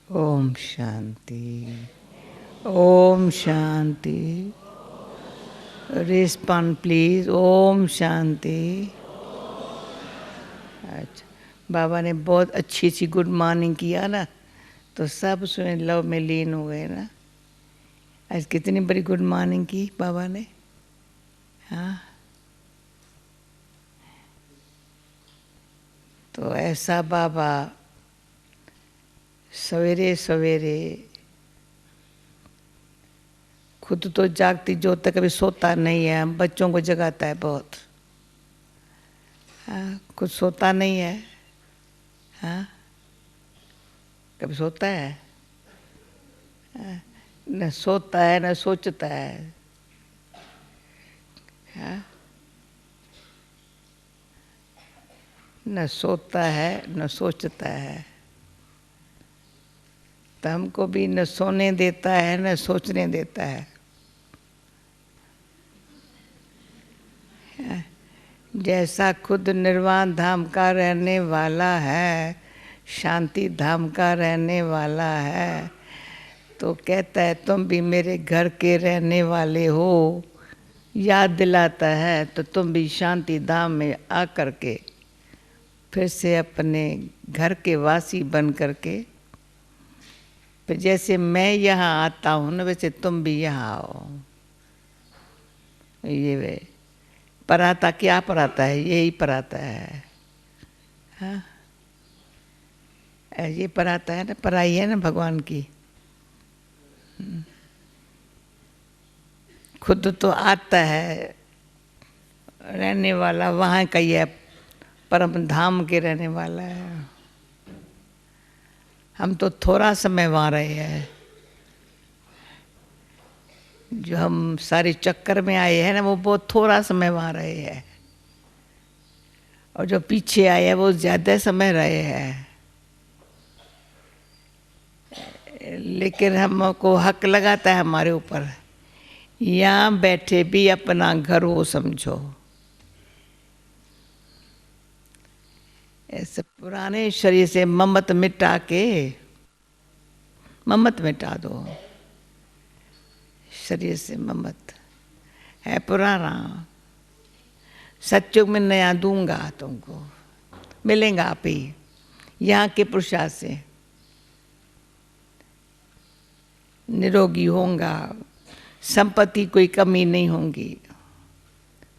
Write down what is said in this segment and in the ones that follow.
Om Shanti, Om Shanti. Respond please. Om Shanti. अच्छा, बाबा ने बहुत अच्छी सी गुड मॉर्निंग किया ना, तो सब उसमें लव में लीन हो गए ना। आज कितनी बड़ी गुड मॉर्निंग की बाबा ने। हाँ, तो ऐसा बाबा सवेरे सवेरे खुद तो जागती जोत तक कभी सोता नहीं है, हम बच्चों को जगाता है बहुत। हाँ, खुद सोता नहीं है। हाँ, कभी सोता है? हाँ, न सोता है न सोचता है। हाँ, न सोता है न सोचता है। तो हमको भी न सोने देता है न सोचने देता है। जैसा खुद निर्वाण धाम का रहने वाला है, शांति धाम का रहने वाला है, तो कहता है तुम भी मेरे घर के रहने वाले हो। याद दिलाता है तो तुम भी शांति धाम में आ कर के फिर से अपने घर के वासी बन कर के, फिर जैसे मैं यहाँ आता हूँ ना, वैसे तुम भी यहाँ आओ। ये वे पराता क्या पराता है? यही पराता है। हाँ, ये पराता है ना, पराई है ना भगवान की। खुद तो आता है रहने वाला, वहाँ का ही है, परम धाम के रहने वाला है। हम तो थोड़ा समय वहाँ रहे हैं। जो हम सारे चक्कर में आए हैं ना, वो बहुत थोड़ा समय वहाँ रहे हैं, और जो पीछे आए हैं वो ज़्यादा समय रहे हैं। लेकिन हमको हक लगाता है हमारे ऊपर, यहाँ बैठे भी अपना घर हो समझो। ऐसे पुराने शरीर से ममत मिटा के, ममत मिटा दो। शरीर से ममत है पुराना, सत्युग में नया दूंगा तुमको, मिलेगा आप ही यहाँ के पुरुषार्थ से। निरोगी होगा, संपत्ति कोई कमी नहीं होगी,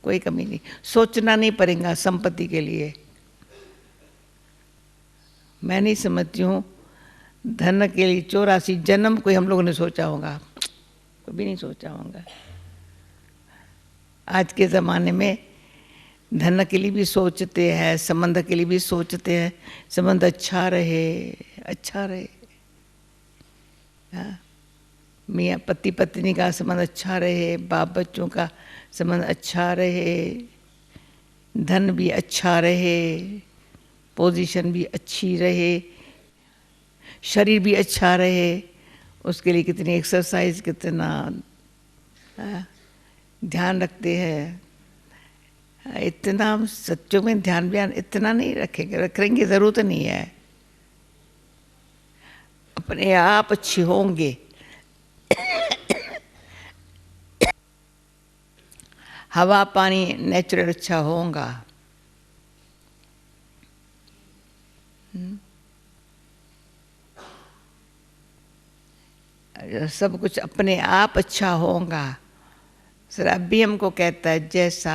कोई कमी नहीं। सोचना नहीं पड़ेगा संपत्ति के लिए। मैं नहीं समझती हूँ धन के लिए 84 जन्म कोई हम लोगों ने सोचा होगा, कभी नहीं सोचा होगा। आज के ज़माने में धन के लिए भी सोचते हैं, संबंध के लिए भी सोचते हैं, संबंध अच्छा रहे, अच्छा रहे। हाँ, मियाँ पति पत्नी का संबंध अच्छा रहे, बाप बच्चों का संबंध अच्छा रहे, धन भी अच्छा रहे, पोजीशन भी अच्छी रहे, शरीर भी अच्छा रहे। उसके लिए कितनी एक्सरसाइज, कितना ध्यान रखते हैं। इतना सच्चों में ध्यान व्यान इतना नहीं रखेंगे, रखेंगे ज़रूरत नहीं है। अपने आप अच्छे होंगे। हवा पानी नेचुरल अच्छा होगा। सब कुछ अपने आप अच्छा होगा। सर अब भी हमको कहता है जैसा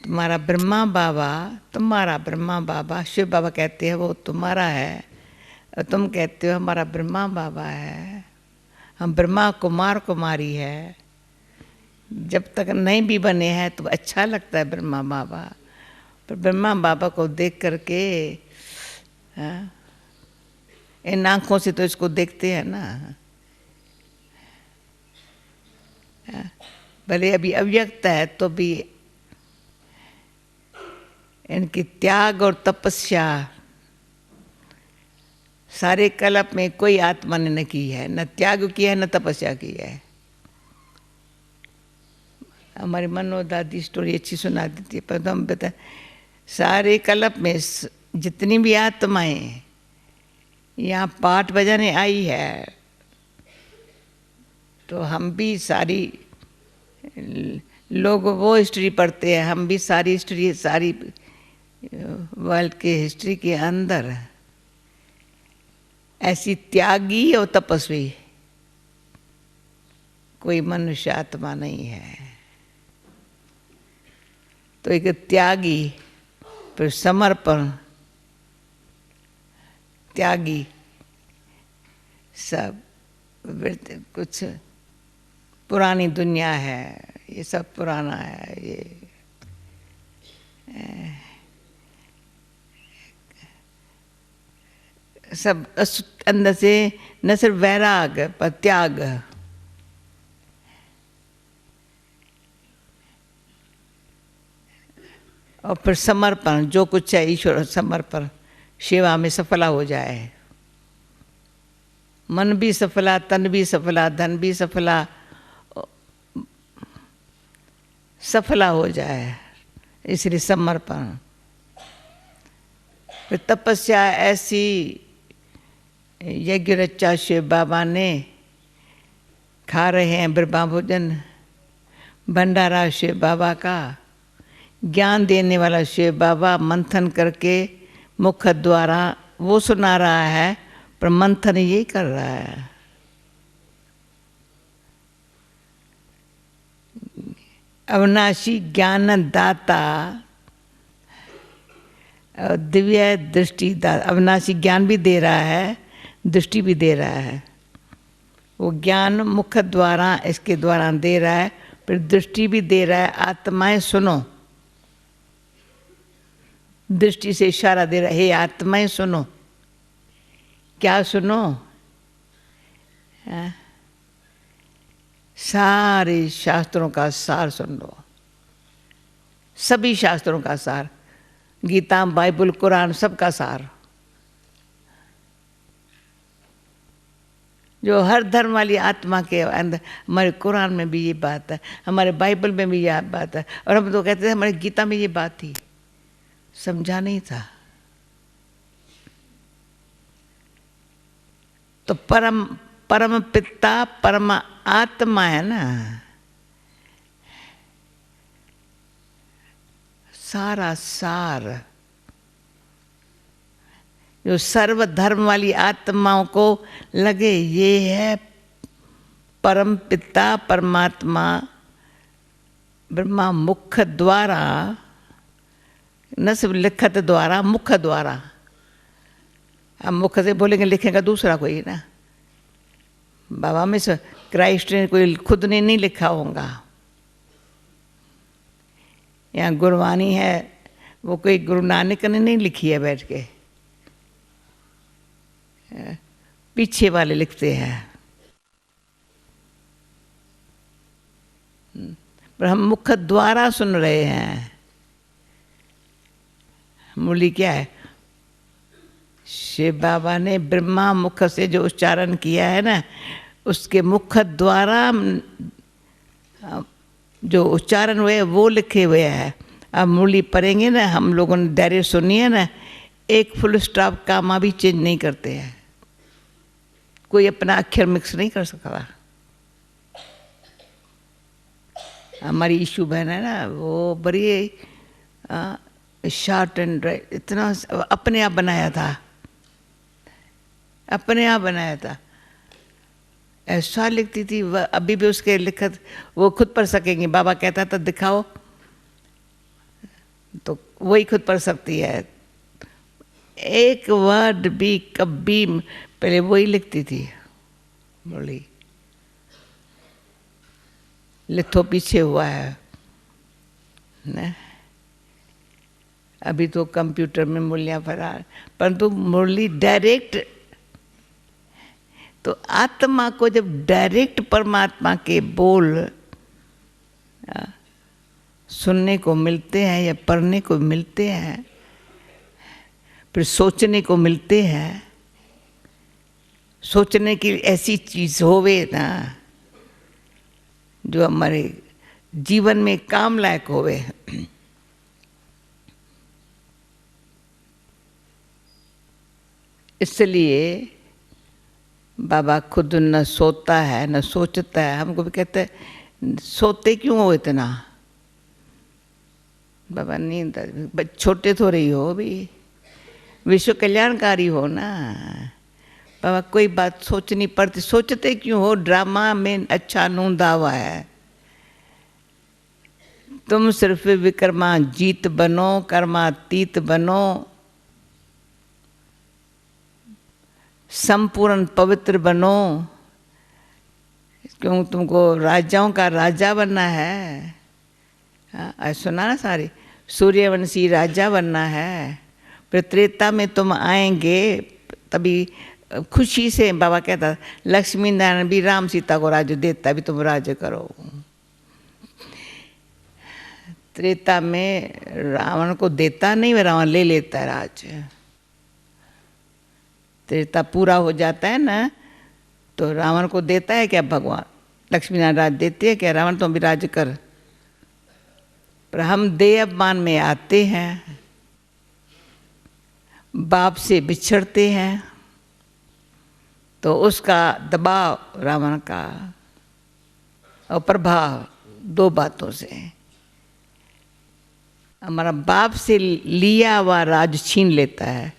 तुम्हारा ब्रह्मा बाबा, तुम्हारा ब्रह्मा बाबा, शिव बाबा कहते हैं वो तुम्हारा है, और तुम कहते हो हमारा ब्रह्मा बाबा है। हम ब्रह्मा कुमार कुमारी है। जब तक नहीं भी बने हैं तो अच्छा लगता है ब्रह्मा बाबा, पर ब्रह्मा बाबा को देख करके, हाँ, इन आँखों से तो इसको देखते हैं ना। भले अभी अव्यक्त है तो भी इनकी त्याग और तपस्या सारे कल्प में कोई आत्मा ने न की है, न त्याग किया है न तपस्या की है। हमारी मनो दादी स्टोरी अच्छी सुना देती है, पर हम बताए सारे कल्प में जितनी भी आत्माएं यहाँ पाठ बजाने आई है, तो हम भी सारी लोग वो हिस्ट्री पढ़ते हैं, हम भी सारी हिस्ट्री, सारी वर्ल्ड के हिस्ट्री के अंदर ऐसी त्यागी और तपस्वी कोई मनुष्य आत्मा नहीं है। तो एक त्यागी, फिर समर्पण, त्यागी, सब कुछ पुरानी दुनिया है, ये सब पुराना है। ये सब अंदर से न सिर्फ वैराग पर त्याग, और फिर समर्पण, जो कुछ है ईश्वर समर्पण, सेवा में सफला हो जाए। मन भी सफला, तन भी सफला, धन भी सफला, सफला हो जाए, इसलिए समर्पण। फिर तपस्या ऐसी यज्ञ रचा शिव बाबा ने, खा रहे हैं ब्रह्मा भोजन, भंडारा शिव बाबा का, ज्ञान देने वाला शिव बाबा मंथन करके मुख द्वारा वो सुना रहा है, पर मंथन ये कर रहा है। अविनाशी ज्ञान दाता, दिव्य दृष्टि दाता, अविनाशी ज्ञान भी दे रहा है, दृष्टि भी दे रहा है। वो ज्ञान मुख द्वारा इसके द्वारा दे रहा है, फिर दृष्टि भी दे रहा है। आत्माएं सुनो, दृष्टि से इशारा दे रहा है, हे आत्माएं सुनो। क्या सुनो? सारे शास्त्रों का सार सुन लो, सभी शास्त्रों का सार, गीता, बाइबल, कुरान, सबका सार। जो हर धर्म वाली आत्मा के अंदर, हमारे कुरान में भी ये बात है, हमारे बाइबल में भी ये बात है, और हम तो कहते थे हमारी गीता में ये बात थी, समझा नहीं था। तो परम परम पिता परम आत्मा है ना, सारा सार, जो सर्व धर्म वाली आत्माओं को लगे ये है परम पिता परमात्मा, ब्रह्मा मुख द्वारा, न सिर्फ लिखत द्वारा, मुख द्वारा। अब मुख से बोलेंगे, लिखेगा दूसरा कोई ना, बाबा में से क्राइस्ट ने कोई खुद ने नहीं लिखा होगा। यहाँ गुरबानी है, वो कोई गुरु नानक ने नहीं लिखी है बैठ के, पीछे वाले लिखते हैं। पर हम मुख द्वारा सुन रहे हैं। मुरली क्या है? शिव बाबा ने ब्रह्मा मुख से जो उच्चारण किया है ना, उसके मुख द्वारा जो उच्चारण हुए वो लिखे हुए हैं। अब मुरली पढ़ेंगे ना, हम लोगों ने डायरेक्ट सुनी है ना, एक फुल स्टॉप कामा भी चेंज नहीं करते हैं, कोई अपना अक्षर मिक्स नहीं कर सकता। हमारी ईशू बहन है ना, वो बड़ी शॉर्ट एंड राइट, इतना अपने आप बनाया था, अपने आप बनाया था, ऐसा लिखती थी। वह अभी भी उसके लिखत वो खुद पढ़ सकेंगी। बाबा कहता था दिखाओ, तो वही खुद पढ़ सकती है। एक वर्ड भी कभी पहले वही लिखती थी। बोली लिथो पीछे हुआ है ना, अभी तो कंप्यूटर में मुरलियाँ भरा, परंतु मुरली डायरेक्ट, तो आत्मा को जब डायरेक्ट परमात्मा के बोल सुनने को मिलते हैं या पढ़ने को मिलते हैं, फिर सोचने को मिलते हैं, सोचने की ऐसी चीज़ होवे ना जो हमारे जीवन में काम लायक होवे। इसलिए बाबा खुद न सोता है न सोचता है। हमको भी कहते हैं सोते क्यों हो इतना? बाबा नींद, छोटे थोड़े ही हो, भी विश्व कल्याणकारी हो ना। बाबा कोई बात सोचनी पड़ती, सोचते क्यों हो? ड्रामा में अच्छा नूंदा हुआ है। तुम सिर्फ विक्रमा जीत बनो, कर्मातीत बनो, संपूर्ण पवित्र बनो। क्यों तुमको राजाओं का राजा बनना है? सुना ना सारी, सूर्यवंशी राजा बनना है। फिर त्रेता में तुम आएंगे तभी खुशी से। बाबा कहता लक्ष्मी नारायण भी राम सीता को राज्य देता, भी तुम राज्य करो। त्रेता में रावण को देता नहीं, रावण ले लेता है राज्य। त्रेता पूरा हो जाता है ना, तो रावण को देता है क्या भगवान? लक्ष्मी नारायण राज्य देते हैं क्या? रावण तुम भी राज्य कर। पर हम देहमान में आते हैं, बाप से बिछड़ते हैं, तो उसका दबाव रावण का और प्रभाव दो बातों से। हमारा बाप से लिया हुआ राज छीन लेता है,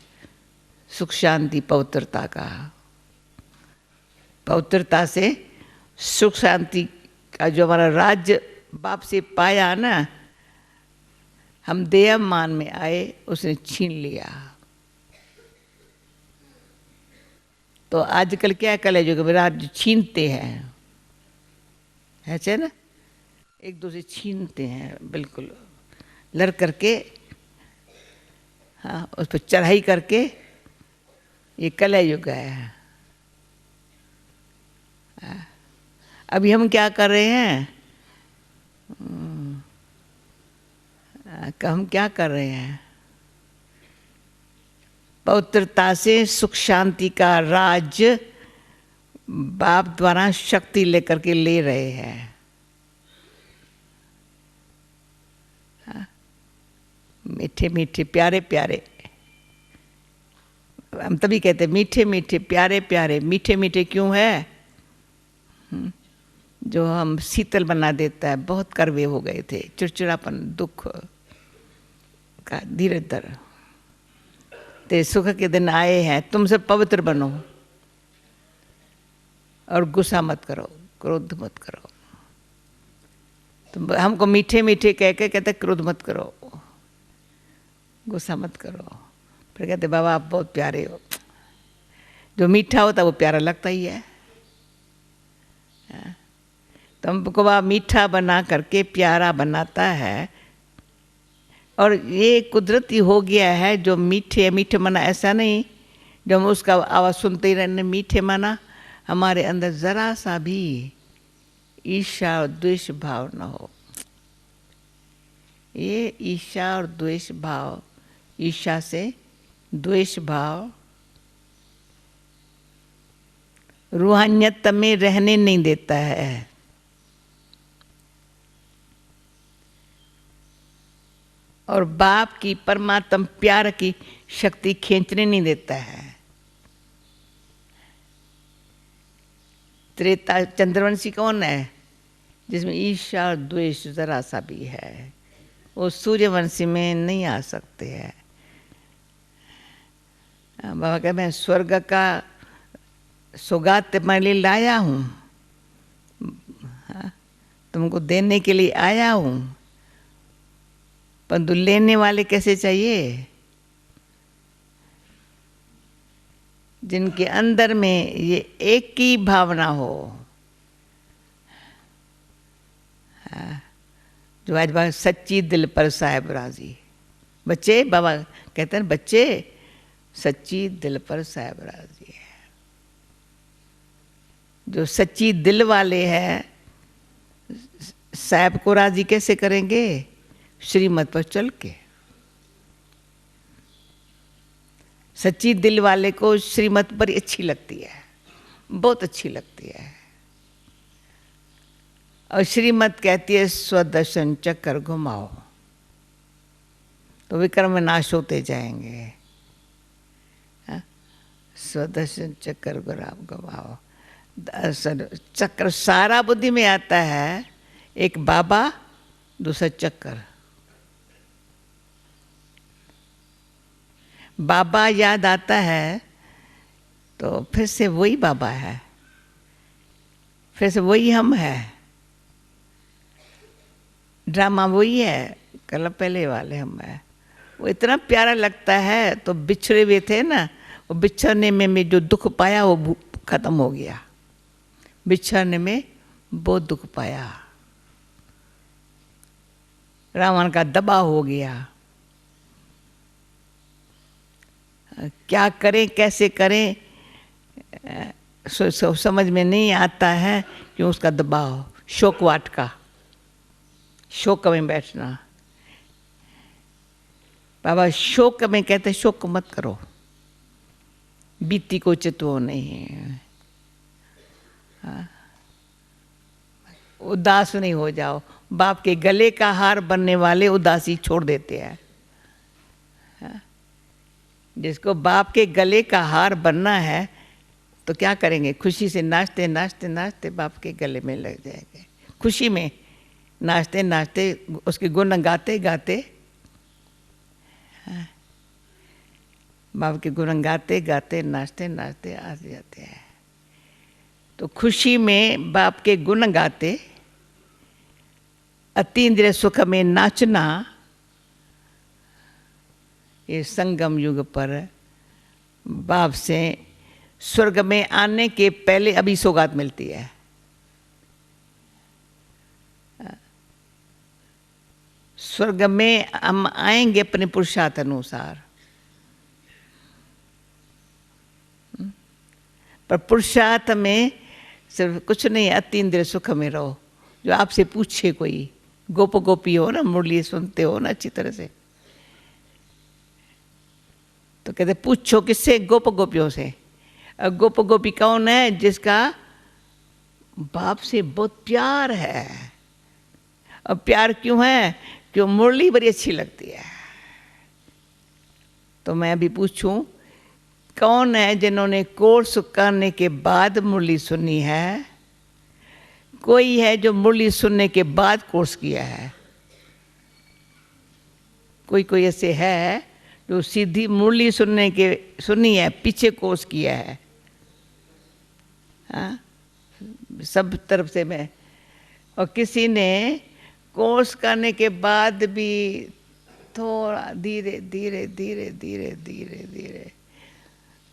सुख शांति पवित्रता का। पवित्रता से सुख शांति का जो हमारा राज्य बाप से पाया ना, हम देहमान में आए, उसने छीन लिया। तो आजकल क्या कले जो राज्य छीनते हैं, ऐसे ना, एक दूसरे छीनते हैं, बिल्कुल लड़ करके, हाँ, उस पर चढ़ाई करके। ये कलयुग है। अभी हम क्या कर रहे हैं? हम क्या कर रहे हैं? पवित्रता से सुख शांति का राज बाप द्वारा शक्ति लेकर के ले रहे हैं। मीठे मीठे प्यारे प्यारे, हम तभी कहते मीठे मीठे प्यारे प्यारे। मीठे मीठे क्यों है? जो हम शीतल बना देता है। बहुत कड़वे हो गए थे, चिड़चिड़ापन, दुख का धीरे धीरे। ते सुख के दिन आए हैं, तुम सब पवित्र बनो और गुस्सा मत करो, क्रोध मत करो। तुम हमको मीठे मीठे कह के कहते क्रोध मत करो, गुस्सा मत करो। फिर कहते बाबा आप बहुत प्यारे हो। जो मीठा होता है वो प्यारा लगता ही है। तो हमको बाबा मीठा बना करके प्यारा बनाता है। और ये कुदरती हो गया है। जो मीठे मीठे माना ऐसा नहीं, जो हम उसका आवाज़ सुनते ही रहने मीठे माना, हमारे अंदर ज़रा सा भी ईर्ष्या और द्वेष भाव न हो। ये ईर्ष्या और द्वेष भाव, ईर्ष्या से द्वेष भाव रूहानियत में रहने नहीं देता है। और बाप की परमात्मा प्यार की शक्ति खींचने नहीं देता है। त्रेता चंद्रवंशी कौन है? जिसमें ईर्ष्या और द्वेष जरा सा भी है, वो सूर्यवंशी में नहीं आ सकते हैं। बाबा कह मैं स्वर्ग का सौगात तुम्हारे लिए लाया हूँ, तुमको देने के लिए आया हूँ, परंतु लेने वाले कैसे चाहिए? जिनके अंदर में ये एक की भावना हो। जो आज बाबा सच्ची दिल पर साहिब राजी। बच्चे, बाबा कहते हैं बच्चे सच्ची दिल पर साहिब राजी है। जो सच्ची दिल वाले हैं, साहिब को राजी कैसे करेंगे? श्रीमत पर चल के। सच्ची दिल वाले को श्रीमत पर अच्छी लगती है, बहुत अच्छी लगती है। और श्रीमत कहती है स्वदर्शन चक्कर घुमाओ, तो विक्रम नाश होते जाएंगे। स्वदर्शन चक्र गुलाब गवाओ। चक्र सारा बुद्धि में आता है, एक बाबा, दूसरा चक्र। बाबा याद आता है तो फिर से वही बाबा है, फिर से वही हम है, ड्रामा वही है, कल पहले वाले हम है। वो इतना प्यारा लगता है। तो बिछड़े हुए थे ना, वो बिछड़ने में जो दुख पाया वो खत्म हो गया। बिछड़ने में बहुत दुख पाया, रावण का दबाव हो गया। क्या करें कैसे करें समझ में नहीं आता है, क्यों? उसका दबाव, शोक वाट का, शोक में बैठना। बाबा शोक में कहते शोक मत करो, बीती को चितवो नहीं। उदास नहीं हो जाओ। बाप के गले का हार बनने वाले उदासी छोड़ देते हैं। जिसको बाप के गले का हार बनना है तो क्या करेंगे? खुशी से नाचते नाचते नाचते बाप के गले में लग जाएंगे। खुशी में नाचते नाचते उसके गुण गाते गाते, बाप के गुण गाते गाते नाचते नाचते आ जाते हैं। तो खुशी में बाप के गुण गाते, अतीन्द्रिय सुख में नाचना, ये संगम युग पर बाप से स्वर्ग में आने के पहले अभी सौगात मिलती है। स्वर्ग में हम आएंगे अपने पुरुषार्थ अनुसार, पर पुरुषार्थ में सिर्फ कुछ नहीं, अतीन्द्रिय सुख में रहो। जो आपसे पूछे कोई, गोप गोपी हो ना, मुरली सुनते हो ना अच्छी तरह से, तो कहते पूछो किससे? गोप गोपियों से। गोप गोपी कौन है? जिसका बाप से बहुत प्यार है। और प्यार क्यों है? क्यों? मुरली बड़ी अच्छी लगती है। तो मैं अभी पूछूं, कौन है जिन्होंने कोर्स करने के बाद मुरली सुनी है? कोई है जो मुरली सुनने के बाद कोर्स किया है? कोई कोई ऐसे है जो सीधी मुरली सुनी है, पीछे कोर्स किया है। हाँ, सब तरफ से मैं। और किसी ने कोर्स करने के बाद भी थोड़ा धीरे धीरे धीरे धीरे धीरे धीरे,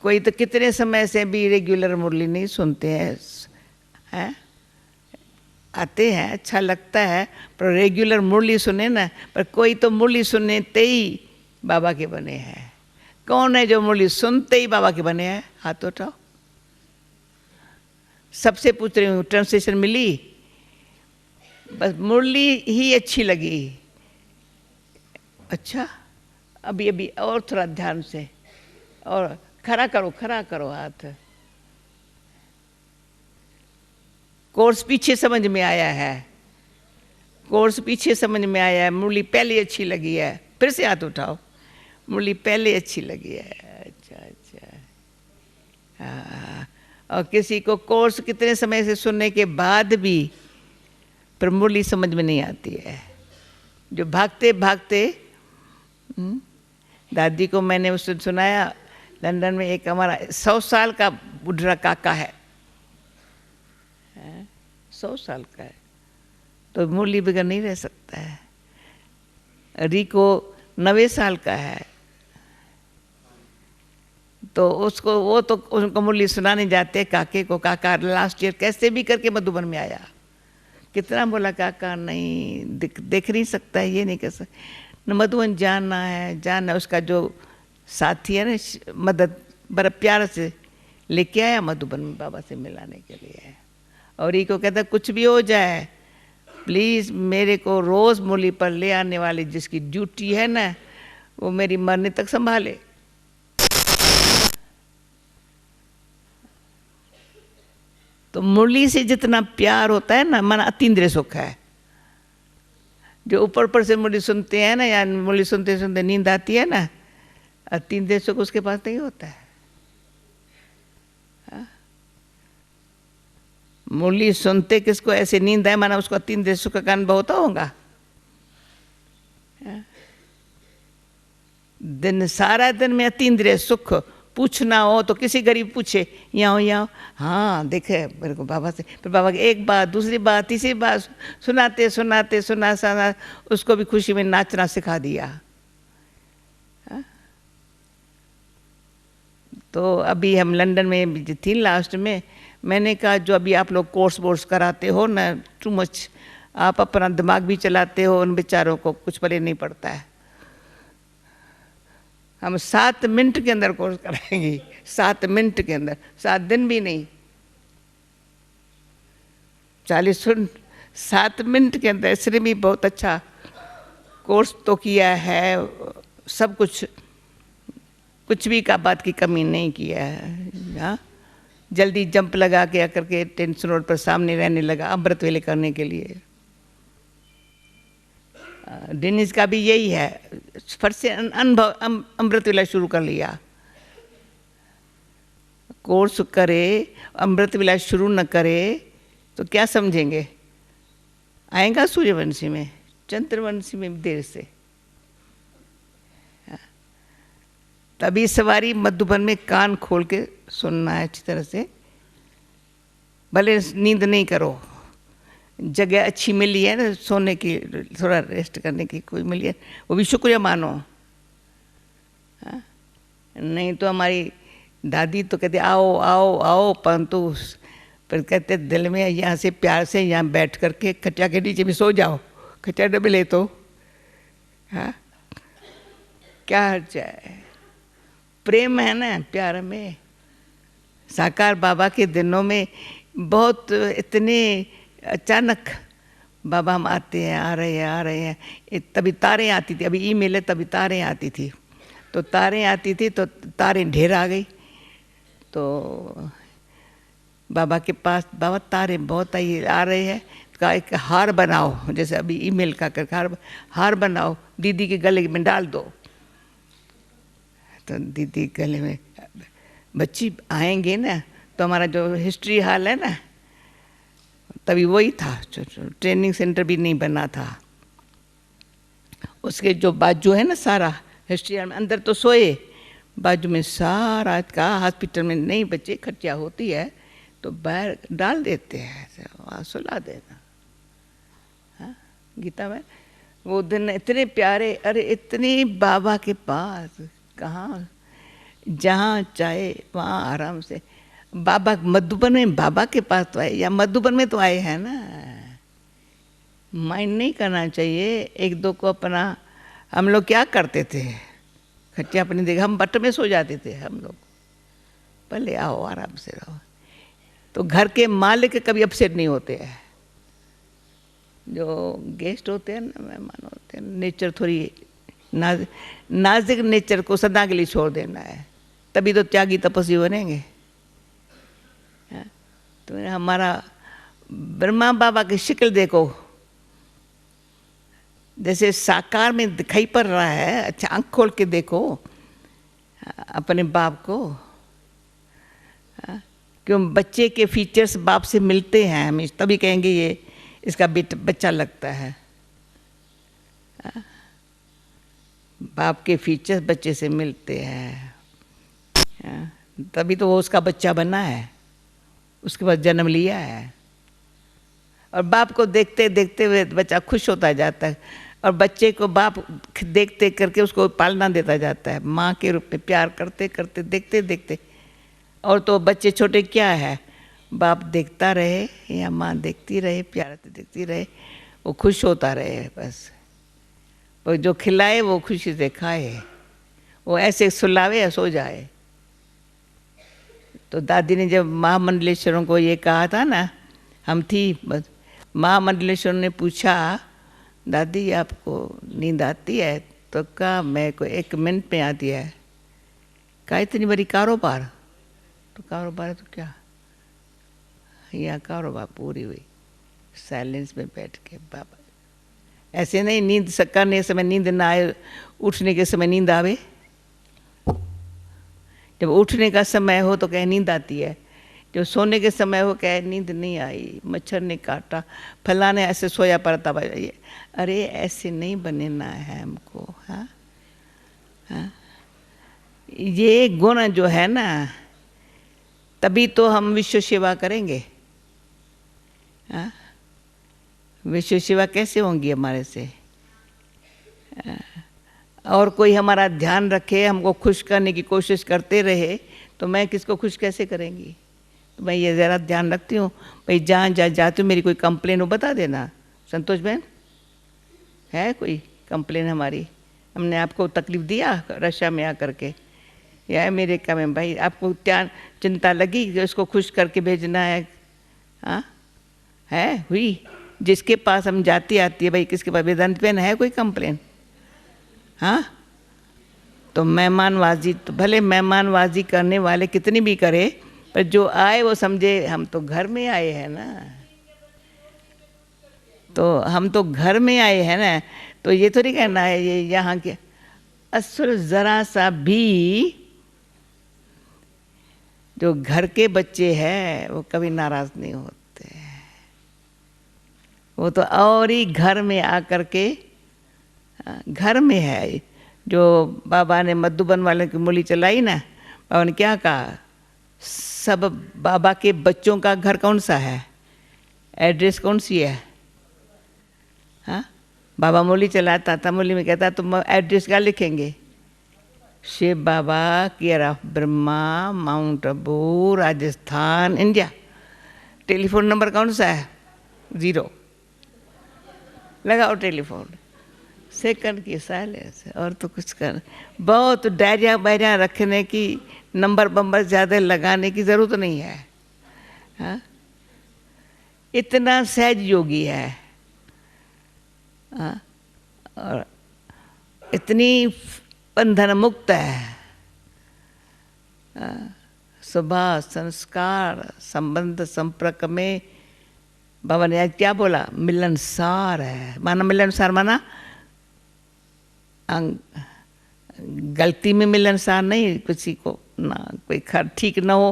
कोई तो कितने समय से भी रेगुलर मुरली नहीं सुनते हैं, आते हैं, अच्छा लगता है, पर रेगुलर मुरली सुने ना। पर कोई तो मुरली सुनते ही बाबा के बने हैं। कौन है जो मुरली सुनते ही बाबा के बने हैं? हाथ उठाओ। सबसे पूछ रही हूँ, ट्रांसलेशन मिली? बस मुरली ही अच्छी लगी। अच्छा, अभी अभी और थोड़ा ध्यान से, और खड़ा करो हाथ। कोर्स पीछे समझ में आया है, कोर्स पीछे समझ में आया है। मुरली पहले अच्छी लगी है, फिर से हाथ उठाओ। मुरली पहले अच्छी लगी है। अच्छा अच्छा। हाँ, और किसी को कोर्स कितने समय से सुनने के बाद भी पर मुरली समझ में नहीं आती है, जो भागते भागते। दादी को मैंने उससे सुनाया, लंदन में एक हमारा 100 साल का बुढ़ा काका है, 100 साल का है, तो मुरली बगैर नहीं रह सकता है। रिको 90 साल का है, तो उसको वो तो उनको मुरली सुनाने जाते काके को। काका लास्ट ईयर कैसे भी करके मधुबन में आया। कितना बोला काका नहीं देख नहीं सकता है, ये नहीं कर सकता, मधुबन जाना है। उसका जो साथी है ना, मदद बड़ा प्यार से लेके आया मधुबन में बाबा से मिलाने के लिए। और ये को कहता कुछ भी हो जाए, प्लीज़ मेरे को रोज़ मुरली पर ले आने वाली जिसकी ड्यूटी है ना, वो मेरी मरने तक संभाले। तो मुरली से जितना प्यार होता है ना, मन अतीन्द्रिय सुख है। जो ऊपर ऊपर से मुरली सुनते हैं ना, या मुरली सुनते सुनते नींद आती है ना, अतीन्द्रिय सुख उसके पास नहीं होता है। मुरली सुनते किसको ऐसे नींद है, माना उसको अतीन्द्रिय सुख का अनुभव होता होगा। दिन सारा दिन में अतीन्द्रिय सुख, पूछना हो तो किसी गरीब पूछे यहाँ यहाँ, हाँ देखे मेरे को बाबा से, फिर बाबा की एक बात, दूसरी बात, तीसरी बात सुनाते सुनाते सुना उसको भी खुशी में नाचना सिखा दिया। तो अभी हम लंदन में थी लास्ट में, मैंने कहा जो अभी आप लोग कोर्स वोर्स कराते हो ना, टू मच आप अपना दिमाग भी चलाते हो, उन बेचारों को कुछ परे नहीं पड़ता है। हम 7 मिनट के अंदर कोर्स कराएंगे, 7 मिनट के अंदर, 7 दिन भी नहीं, 7 मिनट के अंदर। इसने भी बहुत अच्छा कोर्स तो किया है, सब कुछ भी का बात की कमी नहीं किया है। हाँ, जल्दी जंप लगा के आकर के टेंशन रोड पर सामने रहने लगा अमृत वेले करने के लिए। डेनिस का भी यही है, फट से अनुभव अमृत वेला शुरू कर लिया। कोर्स करे अमृत वेला शुरू न करे तो क्या समझेंगे, आएगा सूर्यवंशी में, चंद्रवंशी में देर से। तभी सवारी मधुबन में कान खोल के सुनना है अच्छी तरह से, भले नींद नहीं करो, जगह अच्छी मिली है ना सोने की, थोड़ा रेस्ट करने की कोई मिली है, वो भी शुक्रिया मानो। हाँ? नहीं तो हमारी दादी तो कहते आओ आओ आओ, परंतु पर कहते दिल में यहाँ से प्यार से यहाँ बैठ करके खटिया के नीचे भी सो जाओ, खटिया न मिले तो। हाँ, क्या हर्ज है, प्रेम है ना प्यार में। साकार बाबा के दिनों में बहुत इतने अचानक बाबा हम आते हैं, आ रहे हैं, तभी तारें आती थी, अभी ईमेल है तभी तारें आती थी, तो तारें आती थी तो तारें ढेर आ गई। तो बाबा के पास, बाबा तारे बहुत आ रहे हैं, का एक हार बनाओ, जैसे अभी ईमेल का कर हार बनाओ, दीदी के गले में डाल दो। तो दीदी गले में, बच्ची आएंगे ना तो हमारा जो हिस्ट्री हॉल है ना, तभी वही था, ट्रेनिंग सेंटर भी नहीं बना था, उसके जो बाजू है ना सारा हिस्ट्री हॉल में, अंदर तो सोए, बाजू में सारा का हॉस्पिटल में नहीं बच्चे खटिया होती है तो बाहर डाल देते हैं, वहाँ सुला देना। हाँ, गीता में वो दिन इतने प्यारे, अरे इतने बाबा के पास कहाँ, जहाँ चाहे वहाँ आराम से। बाबा मधुबन में बाबा के पास तो आए, या मधुबन में तो आए हैं ना, माइंड नहीं करना चाहिए एक दो को अपना। हम लोग क्या करते थे, खटिया अपनी देखा, हम बट में सो जाते थे हम लोग, पहले आओ आराम से रहो। तो घर के मालिक कभी अपसेट नहीं होते हैं, जो गेस्ट होते हैं ना, मेहमान होते हैं, नेचर थोड़ी नाजुक नेचर को सदा के लिए छोड़ देना है, तभी तो त्यागी तपस्वी बनेंगे। तो हमारा ब्रह्मा बाबा की शक्ल देखो, जैसे साकार में दिखाई पड़ रहा है, अच्छा आँख खोल के देखो अपने बाप को। क्यों बच्चे के फीचर्स बाप से मिलते हैं हमें, तभी कहेंगे ये इसका बच्चा लगता है। बाप के फीचर्स बच्चे से मिलते हैं, तभी तो वो उसका बच्चा बना है, उसके बाद जन्म लिया है। और बाप को देखते देखते हुए बच्चा खुश होता जाता है, और बच्चे को बाप देखते करके उसको पालना देता जाता है, माँ के रूप में प्यार करते करते देखते देखते। और तो बच्चे छोटे क्या है, बाप देखता रहे या माँ देखती रहे, प्यार से देखती रहे, वो खुश होता रहे बस। वो जो खिलाए वो खुशी से खाए, वो ऐसे सुलावे या सो जाए। तो दादी ने जब महामंडलेश्वरों को ये कहा था ना, हम थी, महामंडलेश्वर ने पूछा दादी आपको नींद आती है, तो कहा मेरे को 1 मिनट में आती है। कहा इतनी बड़ी कारोबार, तो कारोबार है तो क्या, यहाँ कारोबार पूरी हुई साइलेंस में बैठ के। बाबा ऐसे नहीं नींद करने समय नींद ना आए, उठने के समय नींद आवे, जब उठने का समय हो तो कहीं नींद आती है, जो सोने के समय हो कहे नींद नहीं आई, मच्छर ने काटा, फलाने ऐसे सोया पड़ता भाई, अरे ऐसे नहीं बनना है हमको। हाँ हाँ, ये गुण जो है ना, तभी तो हम विश्व सेवा करेंगे। हाँ, विश्व सेवा कैसे होंगी हमारे से? और कोई हमारा ध्यान रखे, हमको खुश करने की कोशिश करते रहे, तो मैं किसको खुश कैसे करेंगी? तो मैं ये ज़रा ध्यान रखती हूँ भाई, जहाँ जहाँ जाती हूँ मेरी कोई कंप्लेन हो बता देना। संतोष बहन, है कोई कंप्लेन हमारी? हमने आपको तकलीफ़ दिया रशिया में आकर के या अमेरिका में? भाई आपको क्या चिंता लगी कि उसको खुश करके भेजना है? हाँ, है हुई? जिसके पास हम जाती आती है भाई, किसके पास वेदांत बहन है कोई कंप्लेन? हाँ, तो मेहमानबाजी, तो भले मेहमानबाजी करने वाले कितनी भी करे, पर जो आए वो समझे हम तो घर में आए हैं ना, तो हम तो घर में आए हैं ना। तो ये थोड़ी कहना है ये यहाँ के असुर जरा सा भी, जो घर के बच्चे हैं वो कभी नाराज नहीं होते, वो तो और ही घर में आकर के, घर में है। जो बाबा ने मधुबन वाले की मूली चलाई ना, बाबा ने क्या कहा, सब बाबा के बच्चों का घर कौन सा है, एड्रेस कौन सी है? हाँ, बाबा मूली चलाता था, मूली में कहता तुम एड्रेस क्या लिखेंगे? Shiv Baba, care of Brahma, Mount Abu, Rajasthan, India. Telephone number कौन सा है? 0। लगाओ टेलीफोन, सेकंड की साइलेंस, और तो कुछ कर, बहुत डायरिया बैरिया रखने की, नंबर बम्बर ज़्यादा लगाने की ज़रूरत नहीं है। हाँ, इतना सहज योगी है। हाँ, और इतनी बंधन मुक्त है। स्वभाव, संस्कार, संबंध संपर्क में बाबा ने आज क्या बोला, मिलनसार है। माना मिलनसार माना गलती में मिलनसार नहीं, किसी को ना कोई ठीक ना हो,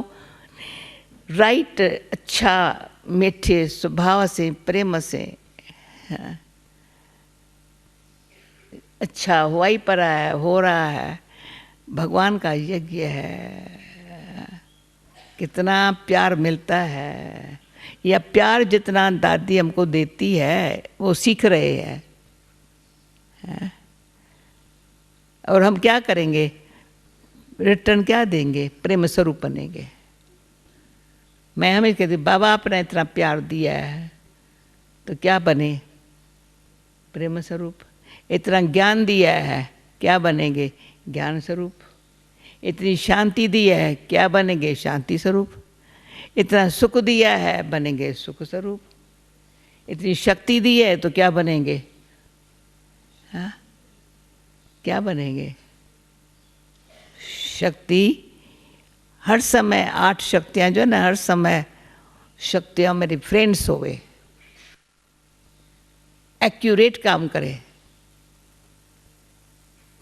राइट, अच्छा मीठे स्वभाव से, प्रेम से। हाँ, अच्छा हुआ ही पड़ा है, हो रहा है, भगवान का यज्ञ है, कितना प्यार मिलता है। या प्यार जितना दादी हमको देती है वो सीख रहे हैं। और हम क्या करेंगे, रिटर्न क्या देंगे? प्रेम स्वरूप बनेंगे। मैं हमेशा कहती बाबा आपने इतना प्यार दिया है तो क्या बने? प्रेम स्वरूप। इतना ज्ञान दिया है, क्या बनेंगे? ज्ञान स्वरूप। इतनी शांति दी है, क्या बनेंगे? शांति स्वरूप। इतना सुख दिया है, बनेंगे सुख स्वरूप। इतनी शक्ति दी है तो क्या बनेंगे? हाँ, क्या बनेंगे? शक्ति हर समय, 8 शक्तियाँ जो है ना, हर समय शक्तियाँ मेरी फ्रेंड्स हो गए, एक्यूरेट काम करे।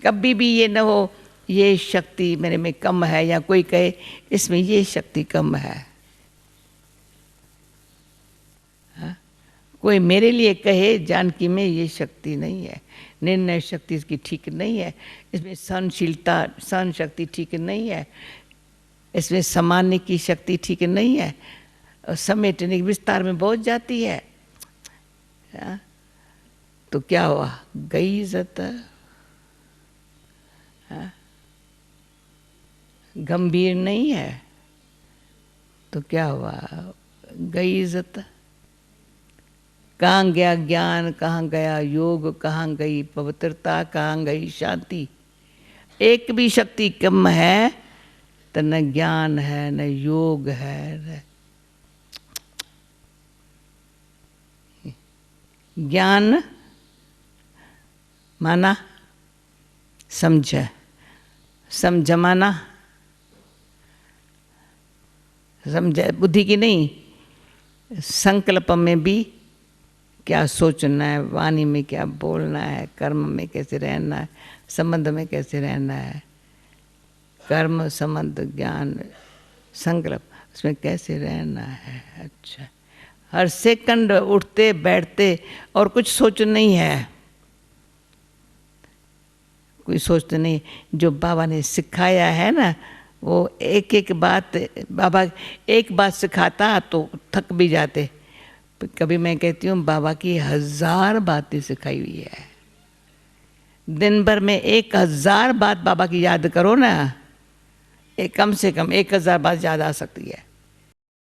कभी भी ये न हो ये शक्ति मेरे में कम है, या कोई कहे इसमें ये शक्ति कम है। हाँ? कोई मेरे लिए कहे जानकी में ये शक्ति नहीं है, निर्णय शक्ति इसकी ठीक नहीं है, इसमें सहनशीलता, सहन शक्ति ठीक नहीं है, इसमें सामान्य की शक्ति ठीक नहीं है, और समेटने विस्तार में बहुत जाती है। हाँ? तो क्या हुआ? गई इज्जत। हाँ? गंभीर नहीं है तो क्या हुआ? गई इज्जत। कहाँ गया ज्ञान, कहाँ गया योग, कहाँ गई पवित्रता, कहाँ गई शांति? एक भी शक्ति कम है तो न ज्ञान है, न योग है। ज्ञान माना समझ, समझ माना समझ, बुद्धि की नहीं, संकल्प में भी क्या सोचना है, वाणी में क्या बोलना है, कर्म में कैसे रहना है, संबंध में कैसे रहना है। कर्म संबंध ज्ञान संकल्प, उसमें कैसे रहना है। अच्छा, हर सेकंड उठते बैठते और कुछ सोच नहीं है, कोई सोचते नहीं। जो बाबा ने सिखाया है ना, वो एक एक बात, बाबा एक बात सिखाता तो थक भी जाते। कभी मैं कहती हूँ बाबा की 1000 बातें सिखाई हुई है। दिन भर में 1000 बात बाबा की याद करो ना, कम से कम 1000 बात याद आ सकती है।